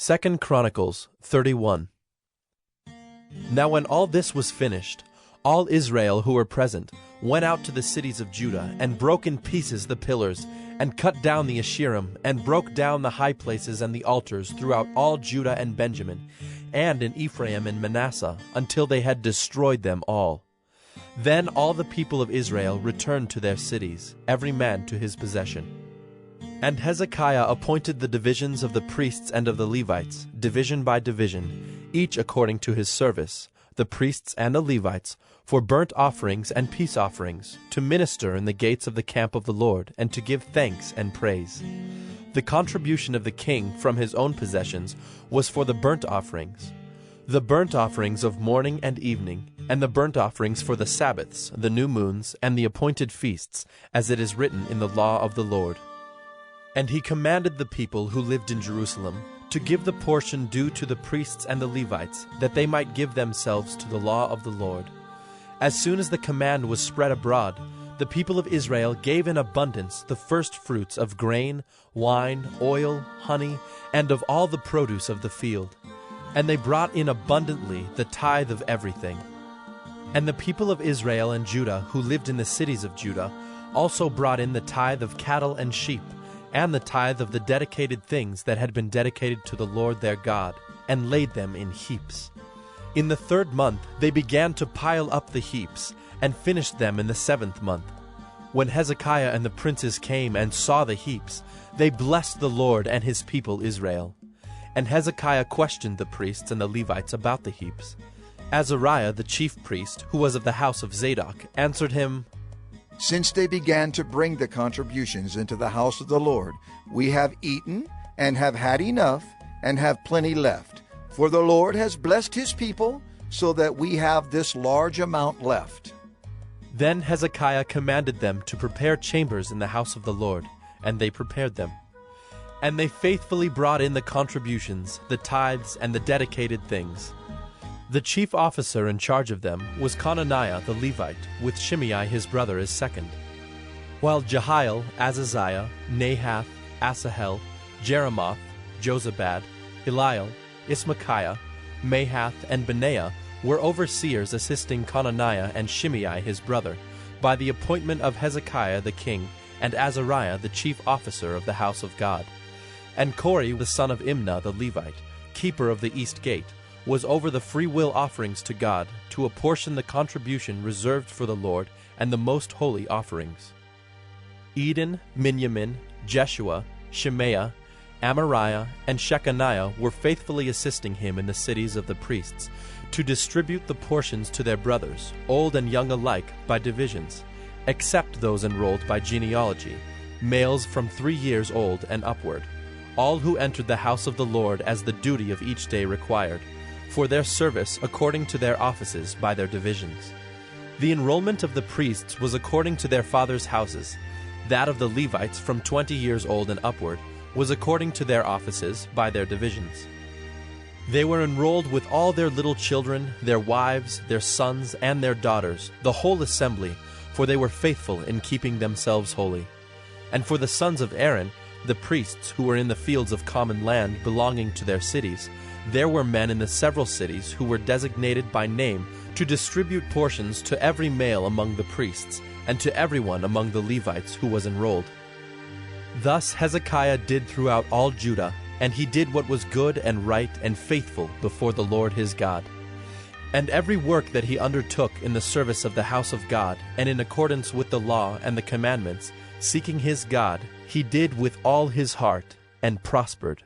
2 Chronicles 31. Now when all this was finished, all Israel who were present went out to the cities of Judah, and broke in pieces the pillars, and cut down the Asherim, and broke down the high places and the altars throughout all Judah and Benjamin, and in Ephraim and Manasseh, until they had destroyed them all. Then all the people of Israel returned to their cities, every man to his possession. And Hezekiah appointed the divisions of the priests and of the Levites, division by division, each according to his service, the priests and the Levites, for burnt offerings and peace offerings, to minister in the gates of the camp of the Lord, and to give thanks and praise. The contribution of the king from his own possessions was for the burnt offerings, the burnt offerings of morning and evening, and the burnt offerings for the Sabbaths, the new moons, and the appointed feasts, as it is written in the law of the Lord. And he commanded the people who lived in Jerusalem to give the portion due to the priests and the Levites, that they might give themselves to the law of the Lord. As soon as the command was spread abroad, the people of Israel gave in abundance the first fruits of grain, wine, oil, honey, and of all the produce of the field. And they brought in abundantly the tithe of everything. And the people of Israel and Judah who lived in the cities of Judah also brought in the tithe of cattle and sheep, and the tithe of the dedicated things that had been dedicated to the Lord their God, and laid them in heaps. In the 3rd month they began to pile up the heaps, and finished them in the 7th month. When Hezekiah and the princes came and saw the heaps, they blessed the Lord and his people Israel. And Hezekiah questioned the priests and the Levites about the heaps. Azariah the chief priest, who was of the house of Zadok, answered him, "Since they began to bring the contributions into the house of the Lord, we have eaten and have had enough and have plenty left. For the Lord has blessed his people, so that we have this large amount left." Then Hezekiah commanded them to prepare chambers in the house of the Lord, and they prepared them. And they faithfully brought in the contributions, the tithes, and the dedicated things. The chief officer in charge of them was Conaniah the Levite, with Shimei his brother as second. While Jehiel, Azaziah, Nahath, Asahel, Jeremoth, Jozabad, Eliel, Ismachiah, Mahath, and Benaiah were overseers assisting Conaniah and Shimei his brother, by the appointment of Hezekiah the king, and Azariah the chief officer of the house of God. And Kori the son of Imnah the Levite, keeper of the east gate, was over the freewill offerings to God, to apportion the contribution reserved for the Lord and the most holy offerings. Eden, Miniamin, Jeshua, Shemaiah, Amariah, and Shechaniah were faithfully assisting him in the cities of the priests, to distribute the portions to their brothers, old and young alike, by divisions, except those enrolled by genealogy, males from 3 years old and upward, all who entered the house of the Lord as the duty of each day required, for their service according to their offices by their divisions. The enrollment of the priests was according to their fathers' houses. That of the Levites from 20 years old and upward was according to their offices by their divisions. They were enrolled with all their little children, their wives, their sons, and their daughters, the whole assembly, for they were faithful in keeping themselves holy. And for the sons of Aaron, the priests who were in the fields of common land belonging to their cities, there were men in the several cities who were designated by name to distribute portions to every male among the priests, and to everyone among the Levites who was enrolled. Thus Hezekiah did throughout all Judah, and he did what was good and right and faithful before the Lord his God. And every work that he undertook in the service of the house of God, and in accordance with the law and the commandments, seeking his God, he did with all his heart, and prospered